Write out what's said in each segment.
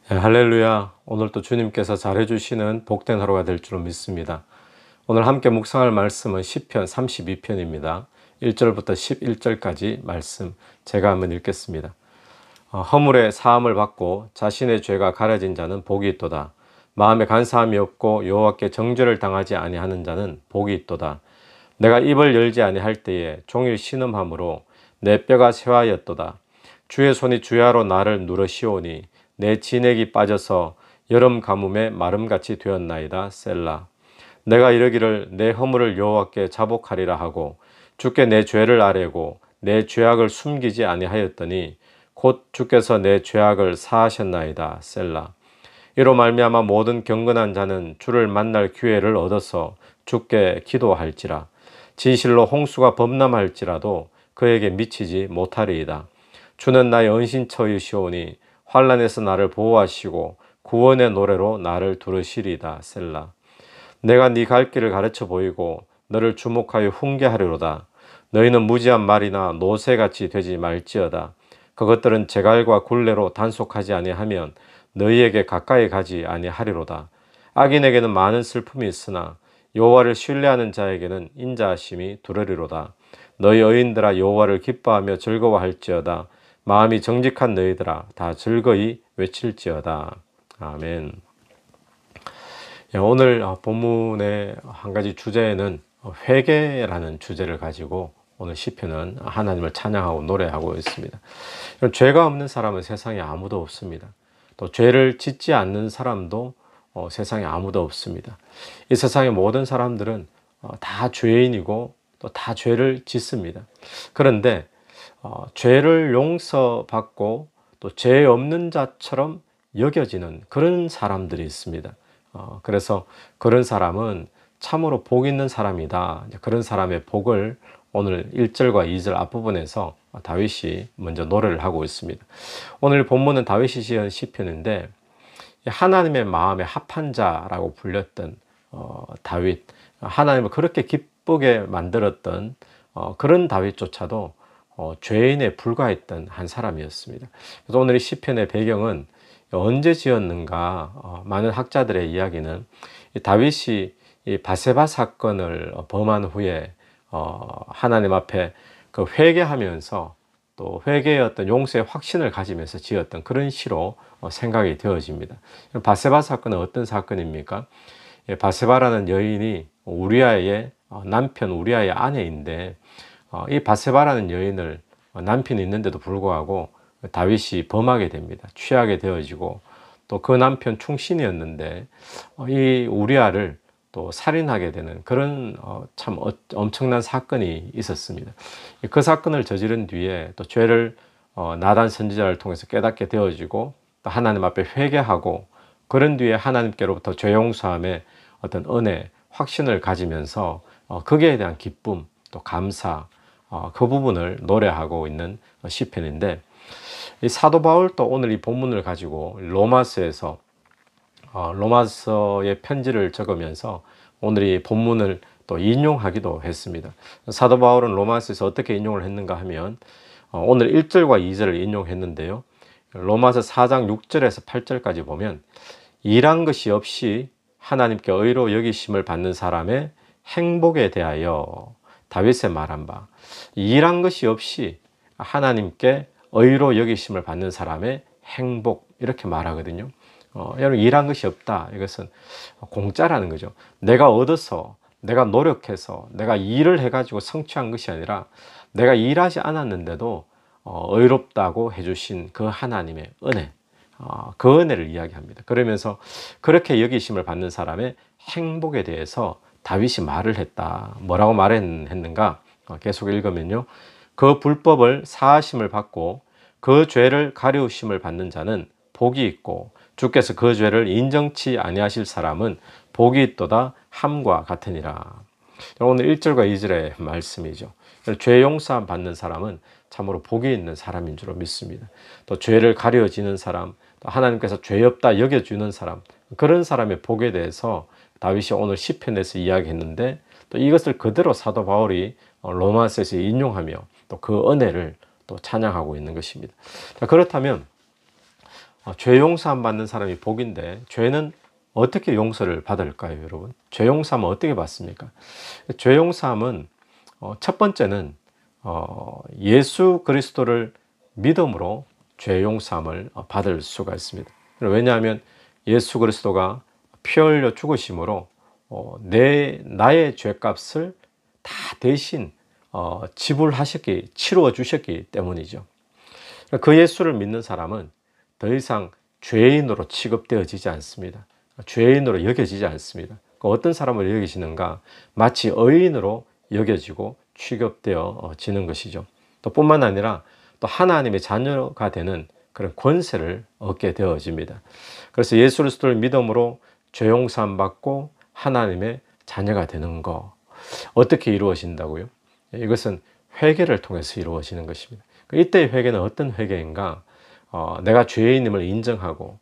네, 할렐루야. 오늘도 주님께서 잘해주시는 복된 하루가 될 줄로 믿습니다. 오늘 함께 묵상할 말씀은 시편 32편입니다. 1절부터 11절까지 말씀 제가 한번 읽겠습니다. 허물의 사함을 받고 자신의 죄가 가려진 자는 복이 있도다. 마음에 간사함이 없고 여호와께 정죄를 당하지 아니하는 자는 복이 있도다. 내가 입을 열지 아니할 때에 종일 신음함으로 내 뼈가 쇠하였도다. 주의 손이 주야로 나를 누르시오니 내 진액이 빠져서 여름 가뭄에 마름같이 되었나이다. 셀라. 내가 이르기를 내 허물을 여호와께 자복하리라 하고 주께 내 죄를 아뢰고 내 죄악을 숨기지 아니하였더니 곧 주께서 내 죄악을 사하셨나이다. 셀라. 이로 말미암아 모든 경건한 자는 주를 만날 기회를 얻어서 주께 기도할지라. 진실로 홍수가 범람할지라도 그에게 미치지 못하리이다. 주는 나의 은신처이시오니 환난에서 나를 보호하시고 구원의 노래로 나를 두르시리다. 셀라. 내가 네 갈 길을 가르쳐 보이고 너를 주목하여 훈계하리로다. 너희는 무지한 말이나 노새같이 되지 말지어다. 그것들은 제갈과 굴레로 단속하지 아니하면 너희에게 가까이 가지 아니하리로다. 악인에게는 많은 슬픔이 있으나 여호와를 신뢰하는 자에게는 인자하심이 두려리로다. 너희 의인들아 여호와를 기뻐하며 즐거워할지어다. 마음이 정직한 너희들아 다 즐거이 외칠지어다. 아멘. 오늘 본문의 한 가지 주제는 회개라는 주제를 가지고 오늘 시편은 하나님을 찬양하고 노래하고 있습니다. 죄가 없는 사람은 세상에 아무도 없습니다. 또 죄를 짓지 않는 사람도 세상에 아무도 없습니다. 이 세상의 모든 사람들은 다 죄인이고 또 다 죄를 짓습니다. 그런데 죄를 용서받고 또 죄 없는 자처럼 여겨지는 그런 사람들이 있습니다. 그래서 그런 사람은 참으로 복 있는 사람이다. 그런 사람의 복을 오늘 1절과 2절 앞부분에서 다윗이 먼저 노래를 하고 있습니다. 오늘 본문은 다윗이 지은 시편인데 하나님의 마음에 합한 자라고 불렸던 다윗, 하나님을 그렇게 기쁘게 만들었던 그런 다윗조차도 죄인에 불과했던 한 사람이었습니다. 그래서 오늘 이 시편의 배경은 언제 지었는가? 많은 학자들의 이야기는 다윗이 이 바세바 사건을 범한 후에 하나님 앞에 그 회개하면서 또 회개의 어떤 용서의 확신을 가지면서 지었던 그런 시로 생각이 되어집니다. 바세바 사건은 어떤 사건입니까? 바세바라는 여인이 우리아의 남편 우리아의 아내인데 이 바세바라는 여인을 남편이 있는데도 불구하고 다윗이 범하게 됩니다. 취하게 되어지고 또 그 남편 충신이었는데 이 우리아를 또 살인하게 되는 그런 참 엄청난 사건이 있었습니다. 그 사건을 저지른 뒤에 또 죄를 나단 선지자를 통해서 깨닫게 되어지고 또 하나님 앞에 회개하고 그런 뒤에 하나님께로부터 죄 용서함의 어떤 은혜, 확신을 가지면서 거기에 대한 기쁨, 또 감사, 그 부분을 노래하고 있는 시편인데 이 사도 바울도 오늘 이 본문을 가지고 로마서에서 로마서의 편지를 적으면서 오늘 이 본문을 또 인용하기도 했습니다. 사도 바울은 로마서에서 어떻게 인용을 했는가 하면 오늘 1절과 2절을 인용했는데요. 로마서 4장 6절에서 8절까지 보면 일한 것이 없이 하나님께 의로 여기심을 받는 사람의 행복에 대하여 다윗의 말한 바 일한 것이 없이 하나님께 의로 여기심을 받는 사람의 행복 이렇게 말하거든요. 여러분 일한 것이 없다. 이것은 공짜라는 거죠. 내가 얻어서 내가 노력해서 내가 일을 해가지고 성취한 것이 아니라 내가 일하지 않았는데도 의롭다고 해주신 그 하나님의 은혜 그 은혜를 이야기합니다. 그러면서 그렇게 여기심을 받는 사람의 행복에 대해서 다윗이 말을 했다. 뭐라고 말했는가? 계속 읽으면요. 그 불법을 사하심을 받고 그 죄를 가리우심을 받는 자는 복이 있고 주께서 그 죄를 인정치 아니하실 사람은 복이 있도다 함과 같으니라. 오늘 1절과 2절의 말씀이죠. 죄 용서 받는 사람은 참으로 복이 있는 사람인 줄 믿습니다. 또 죄를 가려지는 사람, 또 하나님께서 죄 없다 여겨주는 사람, 그런 사람의 복에 대해서 다윗이 오늘 시편에서 이야기했는데 또 이것을 그대로 사도 바울이 로마서에서 인용하며 또 그 은혜를 또 찬양하고 있는 것입니다. 자, 그렇다면 죄 용서함 받는 사람이 복인데 죄는 어떻게 용서를 받을까요, 여러분? 죄 용서함은 어떻게 받습니까? 죄 용서함은 첫 번째는 예수 그리스도를 믿음으로 죄 용서함을 받을 수가 있습니다. 왜냐하면 예수 그리스도가 피 흘려 죽으심으로 나의 죄값을 다 대신 지불하셨기, 치루어 주셨기 때문이죠. 그 예수를 믿는 사람은 더 이상 죄인으로 취급되어지지 않습니다. 죄인으로 여겨지지 않습니다. 어떤 사람을 여기시는가? 마치 의인으로 여겨지고 취급되어지는 것이죠. 또 뿐만 아니라 또 하나님의 자녀가 되는 그런 권세를 얻게 되어집니다. 그래서 예수 그리스도를 믿음으로 죄 용서함 받고 하나님의 자녀가 되는 거, 어떻게 이루어진다고요? 이것은 회개를 통해서 이루어지는 것입니다. 이때의 회개는 어떤 회개인가? 내가 죄인임을 인정하고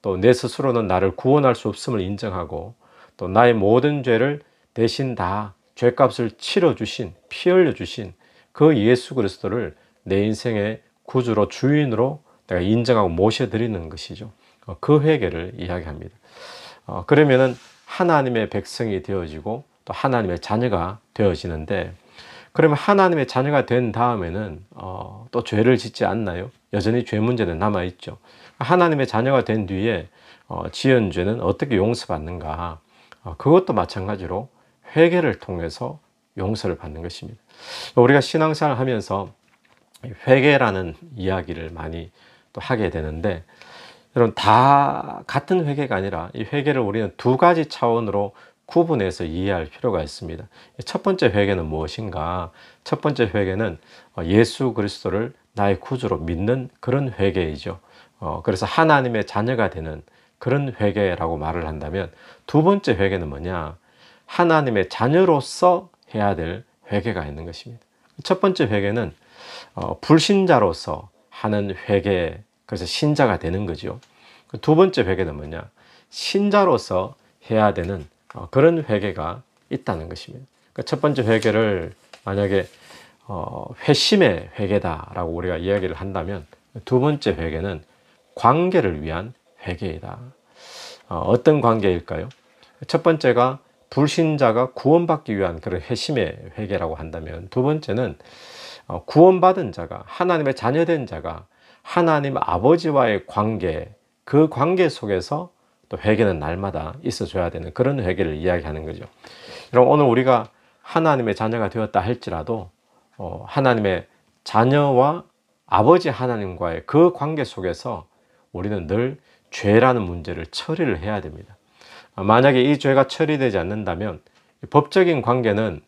또 내 스스로는 나를 구원할 수 없음을 인정하고 또 나의 모든 죄를 대신 다 죄값을 치러주신, 피 흘려주신 그 예수 그리스도를 내 인생의 구주로, 주인으로 내가 인정하고 모셔드리는 것이죠. 그 회개를 이야기합니다. 그러면은 하나님의 백성이 되어지고 또 하나님의 자녀가 되어지는데, 그러면 하나님의 자녀가 된 다음에는 또 죄를 짓지 않나요? 여전히 죄 문제는 남아있죠. 하나님의 자녀가 된 뒤에 지은 죄는 어떻게 용서받는가? 그것도 마찬가지로 회개를 통해서 용서를 받는 것입니다. 우리가 신앙생활을 하면서 회개라는 이야기를 많이 또 하게 되는데, 여러분, 다 같은 회개가 아니라 이 회개를 우리는 두 가지 차원으로 구분해서 이해할 필요가 있습니다. 첫 번째 회개는 무엇인가? 첫 번째 회개는 예수 그리스도를 나의 구주로 믿는 그런 회개이죠. 그래서 하나님의 자녀가 되는 그런 회개라고 말을 한다면, 두 번째 회개는 뭐냐? 하나님의 자녀로서 해야 될 회개가 있는 것입니다. 첫 번째 회개는 불신자로서 하는 회개, 그래서 신자가 되는 거죠. 두 번째 회개는 뭐냐? 신자로서 해야 되는 그런 회개가 있다는 것입니다. 첫 번째 회개를 만약에 회심의 회개다라고 우리가 이야기를 한다면, 두 번째 회개는 관계를 위한 회개이다. 어떤 관계일까요? 첫 번째가 불신자가 구원받기 위한 그런 회심의 회개라고 한다면, 두 번째는 구원받은 자가, 하나님의 자녀된 자가 하나님 아버지와의 관계, 그 관계 속에서 또 회개는 날마다 있어줘야 되는 그런 회개를 이야기하는 거죠. 여러분, 오늘 우리가 하나님의 자녀가 되었다 할지라도 하나님의 자녀와 아버지 하나님과의 그 관계 속에서 우리는 늘 죄라는 문제를 처리를 해야 됩니다. 만약에 이 죄가 처리되지 않는다면 법적인 관계는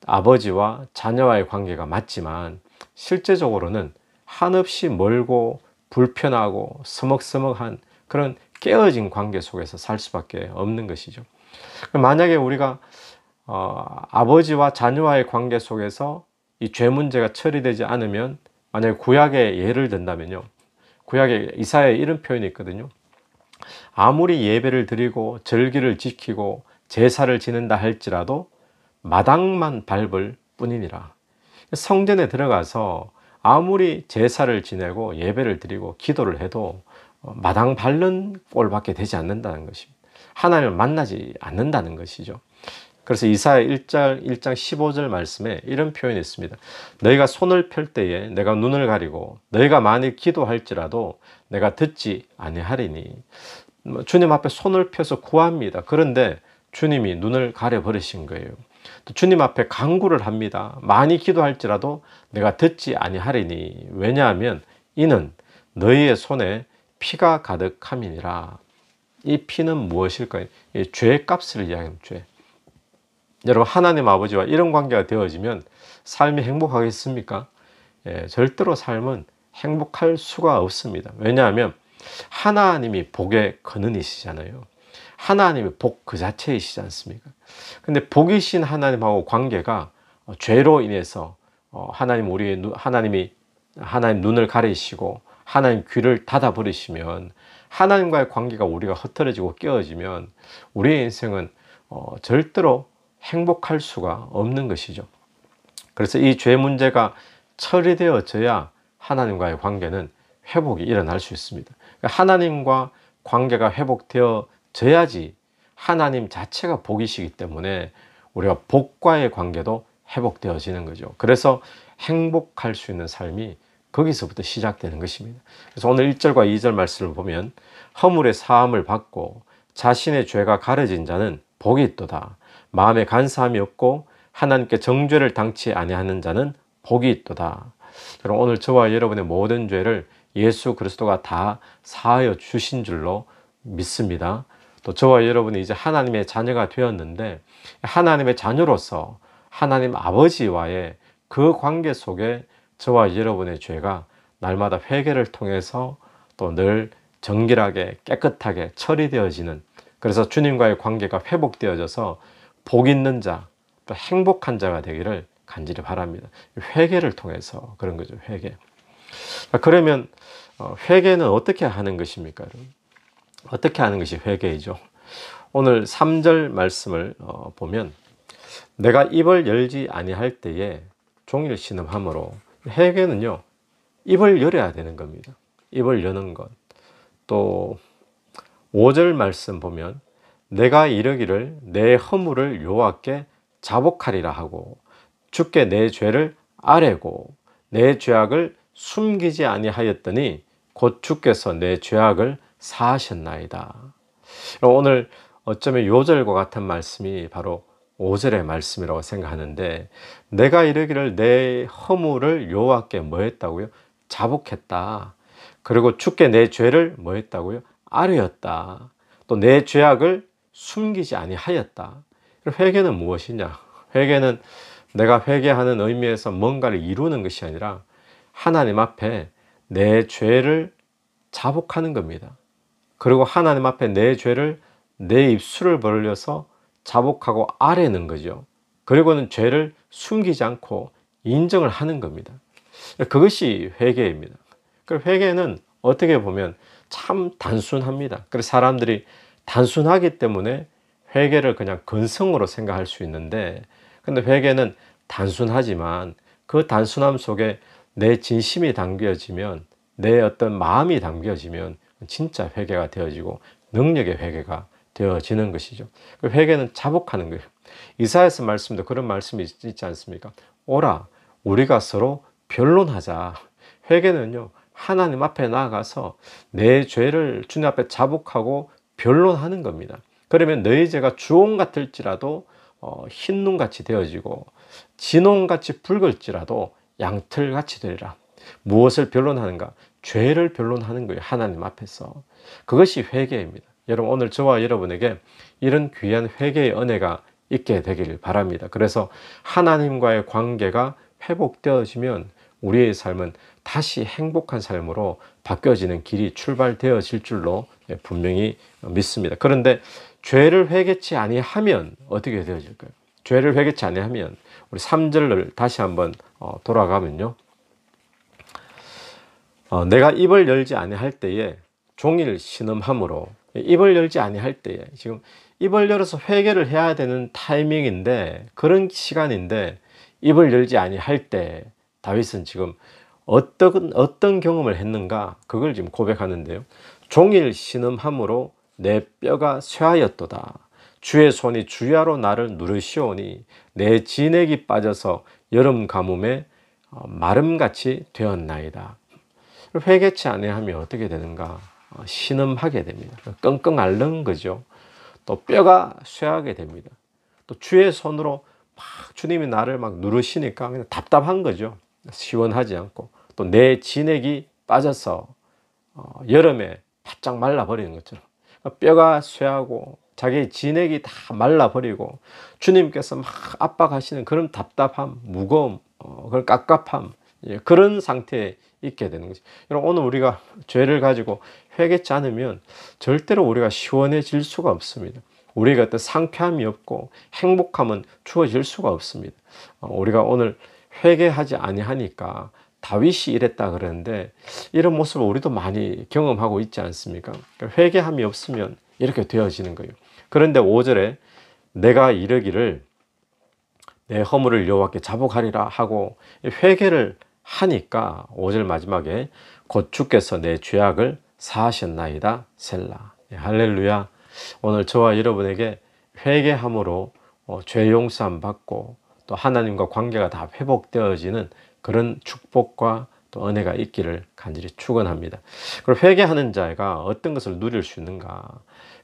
아버지와 자녀와의 관계가 맞지만 실제적으로는 한없이 멀고 불편하고 서먹서먹한 그런 깨어진 관계 속에서 살 수밖에 없는 것이죠. 만약에 우리가 아버지와 자녀와의 관계 속에서 이 죄 문제가 처리되지 않으면, 만약에 구약의 예를 든다면요, 구약에 이사야에 이런 표현이 있거든요. 아무리 예배를 드리고 절기를 지키고 제사를 지낸다 할지라도 마당만 밟을 뿐이니라. 성전에 들어가서 아무리 제사를 지내고 예배를 드리고 기도를 해도 마당 밟는 꼴밖에 되지 않는다는 것입니다. 하나님을 만나지 않는다는 것이죠. 그래서 이사야 1장 15절 말씀에 이런 표현이 있습니다. 너희가 손을 펼 때에 내가 눈을 가리고 너희가 만일 기도할지라도 내가 듣지 아니하리니. 주님 앞에 손을 펴서 구합니다. 그런데 주님이 눈을 가려버리신 거예요. 또 주님 앞에 간구를 합니다. 많이 기도할지라도 내가 듣지 아니하리니. 왜냐하면 이는 너희의 손에 피가 가득함이니라. 이 피는 무엇일까요? 이 죄의 값을 이야기합니다. 죄. 여러분, 하나님 아버지와 이런 관계가 되어지면 삶이 행복하겠습니까? 절대로 삶은 행복할 수가 없습니다. 왜냐하면 하나님이 복의 근원이시잖아요. 하나님이 복 그 자체이시지 않습니까? 근데 복이신 하나님하고 관계가 죄로 인해서 하나님이 하나님 눈을 가리시고 하나님 귀를 닫아 버리시면, 하나님과의 관계가 우리가 흐트러지고 깨어지면 우리의 인생은 절대로 행복할 수가 없는 것이죠. 그래서 이 죄 문제가 처리되어져야 하나님과의 관계는 회복이 일어날 수 있습니다. 하나님과 관계가 회복되어져야지 하나님 자체가 복이시기 때문에 우리가 복과의 관계도 회복되어지는 거죠. 그래서 행복할 수 있는 삶이 거기서부터 시작되는 것입니다. 그래서 오늘 1절과 2절 말씀을 보면 허물의 사함을 받고 자신의 죄가 가려진 자는 복이 있도다. 마음에 간사함이 없고 하나님께 정죄를 당치 아니하는 자는 복이 있도다. 여러분, 오늘 저와 여러분의 모든 죄를 예수 그리스도가 다 사하여 주신 줄로 믿습니다. 또 저와 여러분이 이제 하나님의 자녀가 되었는데 하나님의 자녀로서 하나님 아버지와의 그 관계 속에 저와 여러분의 죄가 날마다 회개를 통해서 또 늘 정결하게 깨끗하게 처리되어지는, 그래서 주님과의 관계가 회복되어져서 복 있는 자, 또 행복한 자가 되기를 간절히 바랍니다. 회개를 통해서 그런 거죠. 회개. 그러면 회개는 어떻게 하는 것입니까? 어떻게 하는 것이 회개이죠? 오늘 3절 말씀을 보면 내가 입을 열지 아니할 때에 종일 신음함으로, 회개는요 입을 열어야 되는 겁니다. 입을 여는 것. 또 5절 말씀 보면 내가 이르기를 내 허물을 여호와께 자복하리라 하고 주께 내 죄를 아뢰고 내 죄악을 숨기지 아니하였더니 곧 주께서 내 죄악을 사하셨나이다. 오늘 어쩌면 요절과 같은 말씀이 바로 5절의 말씀이라고 생각하는데, 내가 이르기를 내 허물을 여호와께 뭐 했다고요? 자복했다. 그리고 주께 내 죄를 뭐 했다고요? 아뢰었다. 또 내 죄악을 숨기지 아니하였다. 회개는 무엇이냐? 회개는 내가 회개하는 의미에서 뭔가를 이루는 것이 아니라 하나님 앞에 내 죄를 자복하는 겁니다. 그리고 하나님 앞에 내 죄를 내 입술을 벌려서 자복하고 아뢰는 거죠. 그리고는 죄를 숨기지 않고 인정을 하는 겁니다. 그것이 회개입니다. 회개는 어떻게 보면 참 단순합니다. 그래서 사람들이 단순하기 때문에 회개를 그냥 근성으로 생각할 수 있는데, 근데 회개는 단순하지만 그 단순함 속에 내 진심이 담겨지면, 내 어떤 마음이 담겨지면 진짜 회개가 되어지고 능력의 회개가 되어지는 것이죠. 회개는 자복하는 거예요. 이사야서 말씀도 그런 말씀이 있지 않습니까? 오라 우리가 서로 변론하자. 회개는요 하나님 앞에 나아가서 내 죄를 주님 앞에 자복하고 변론하는 겁니다. 그러면 너희 죄가 주홍 같을지라도 흰 눈같이 되어지고 진홍같이 붉을지라도 양털같이 되리라. 무엇을 변론하는가? 죄를 변론하는 거예요. 하나님 앞에서. 그것이 회개입니다. 여러분, 오늘 저와 여러분에게 이런 귀한 회개의 은혜가 있게 되기를 바랍니다. 그래서 하나님과의 관계가 회복되어지면 우리의 삶은 다시 행복한 삶으로 바뀌어지는 길이 출발되어질 줄로 분명히 믿습니다. 그런데 죄를 회개치 아니하면 어떻게 되어질까요? 죄를 회개치 아니하면, 우리 3절을 다시 한번 돌아가면요, 내가 입을 열지 아니할 때에 종일 신음함으로, 입을 열지 아니할 때에, 지금 입을 열어서 회개를 해야 되는 타이밍인데, 그런 시간인데 입을 열지 아니할 때 다윗은 지금 어떤 경험을 했는가, 그걸 지금 고백하는데요. 종일 신음함으로 내 뼈가 쇠하였도다. 주의 손이 주야로 나를 누르시오니 내 진액이 빠져서 여름 가뭄에 마름같이 되었나이다. 회개치 아니하면 어떻게 되는가? 신음하게 됩니다. 끙끙 앓는 거죠. 또 뼈가 쇠하게 됩니다. 또 주의 손으로 막 주님이 나를 막 누르시니까 그냥 답답한 거죠. 시원하지 않고. 또 내 진액이 빠져서 여름에 바짝 말라버리는 것처럼 뼈가 쇠하고 자기의 진액이 다 말라버리고 주님께서 막 압박하시는 그런 답답함, 무거움, 그런 깝깝함, 그런 상태에 있게 되는 거죠. 여러분, 오늘 우리가 죄를 가지고 회개치 않으면 절대로 우리가 시원해질 수가 없습니다. 우리가 어떤 상쾌함이 없고 행복함은 주어질 수가 없습니다. 우리가 오늘 회개하지 아니하니까 다윗이 이랬다 그러는데, 이런 모습을 우리도 많이 경험하고 있지 않습니까? 회개함이 없으면 이렇게 되어지는 거예요. 그런데 5절에 내가 이르기를 내 허물을 여호와께 자복하리라 하고 회개를 하니까 5절 마지막에 곧 주께서 내 죄악을 사하셨나이다. 셀라. 할렐루야. 오늘 저와 여러분에게 회개함으로 죄 용서함 받고 또 하나님과 관계가 다 회복되어지는 그런 축복과 또 은혜가 있기를 간절히 축원합니다. 그리고 회개하는 자가 어떤 것을 누릴 수 있는가?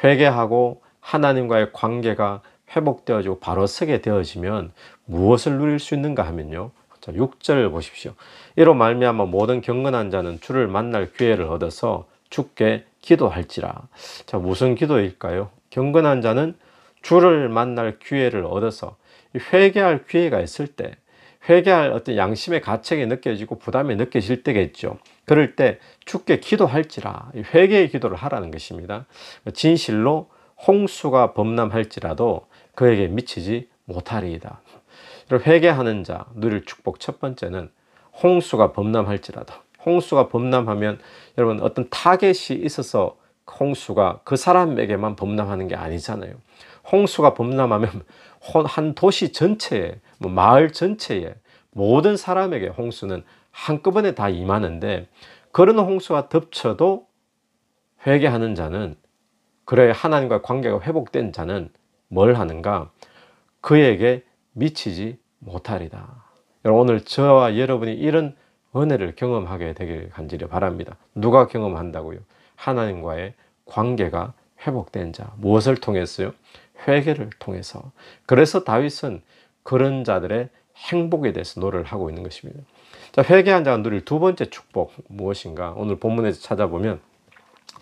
회개하고 하나님과의 관계가 회복되어지고 바로 서게 되어지면 무엇을 누릴 수 있는가 하면요. 자, 6절 보십시오. 이로 말미암아 모든 경건한 자는 주를 만날 기회를 얻어서 주께 기도할지라. 자, 무슨 기도일까요? 경건한 자는 주를 만날 기회를 얻어서 회개할 기회가 있을 때, 회개할 어떤 양심의 가책이 느껴지고 부담이 느껴질 때겠죠. 그럴 때 주께 기도할지라, 회개의 기도를 하라는 것입니다. 진실로 홍수가 범람할지라도 그에게 미치지 못하리이다. 회개하는 자 누릴 축복 첫 번째는 홍수가 범람할지라도, 홍수가 범람하면 여러분 어떤 타겟이 있어서 홍수가 그 사람에게만 범람하는 게 아니잖아요. 홍수가 범람하면 한 도시 전체에, 마을 전체에 모든 사람에게 홍수는 한꺼번에 다 임하는데, 그런 홍수가 덮쳐도 회개하는 자는, 그래 하나님과 관계가 회복된 자는 뭘 하는가? 그에게 미치지 못하리다. 여러분, 오늘 저와 여러분이 이런 은혜를 경험하게 되길 간절히 바랍니다. 누가 경험한다고요? 하나님과의 관계가 회복된 자. 무엇을 통해서요? 회개를 통해서. 그래서 다윗은 그런 자들의 행복에 대해서 노래를 하고 있는 것입니다. 자, 회개한 자가 누릴 두 번째 축복 무엇인가? 오늘 본문에서 찾아보면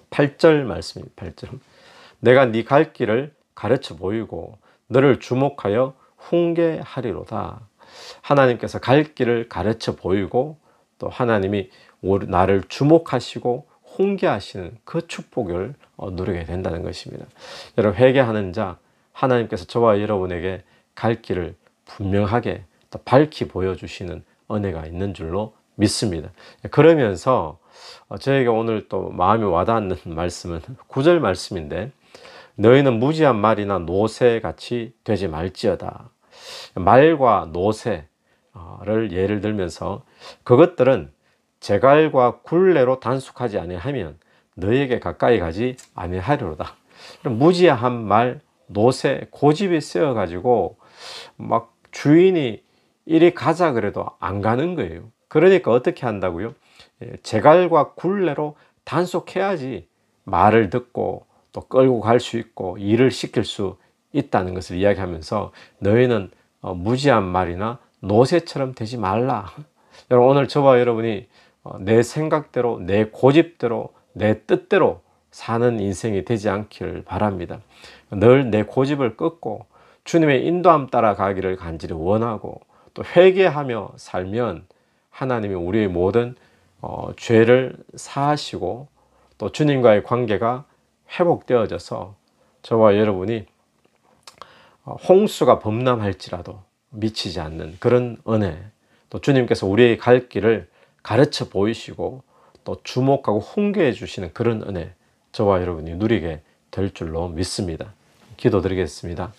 8절 말씀입니다. 8절. 내가 네 갈 길을 가르쳐 보이고 너를 주목하여 훈계하리로다. 하나님께서 갈 길을 가르쳐 보이고 또 하나님이 나를 주목하시고 훈계하시는 그 축복을 누리게 된다는 것입니다. 여러분, 회개하는 자, 하나님께서 저와 여러분에게 갈 길을 분명하게 또 밝히 보여주시는 은혜가 있는 줄로 믿습니다. 그러면서 저에게 오늘 또 마음이 와닿는 말씀은 9절 말씀인데, 너희는 무지한 말이나 노새같이 되지 말지어다. 말과 노새를 예를 들면서 그것들은 재갈과 굴레로 단속하지 아니하면 너희에게 가까이 가지 아니하리로다. 무지한 말, 노새, 고집이 세어가지고 막 주인이 이리 가자 그래도 안 가는 거예요. 그러니까 어떻게 한다고요? 재갈과 굴레로 단속해야지 말을 듣고 또 끌고 갈 수 있고 일을 시킬 수 있다는 것을 이야기하면서 너희는 무지한 말이나 노새처럼 되지 말라. 여러분, 오늘 저와 여러분이 내 생각대로, 내 고집대로, 내 뜻대로 사는 인생이 되지 않기를 바랍니다. 늘 내 고집을 꺾고 주님의 인도함 따라 가기를 간절히 원하고, 또 회개하며 살면 하나님이 우리의 모든 죄를 사하시고 또 주님과의 관계가 회복되어져서 저와 여러분이 홍수가 범람할지라도 미치지 않는 그런 은혜, 또 주님께서 우리의 갈 길을 가르쳐 보이시고 또 주목하고 훈계해 주시는 그런 은혜, 저와 여러분이 누리게 될 줄로 믿습니다. 기도드리겠습니다.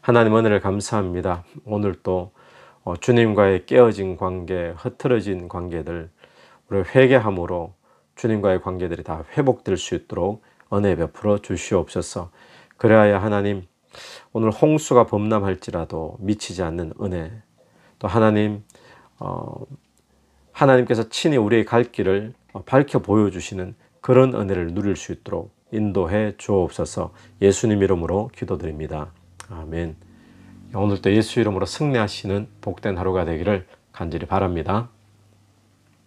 하나님, 은혜를 감사합니다. 오늘 또 주님과의 깨어진 관계, 흐트러진 관계들, 우리 회개함으로 주님과의 관계들이 다 회복될 수 있도록 은혜 베풀어 주시옵소서. 그래야 하나님, 오늘 홍수가 범람할지라도 미치지 않는 은혜, 또 하나님, 하나님께서 친히 우리의 갈 길을 밝혀 보여주시는 그런 은혜를 누릴 수 있도록 인도해 주옵소서. 예수님 이름으로 기도드립니다. 아멘. 오늘도 예수 이름으로 승리하시는 복된 하루가 되기를 간절히 바랍니다.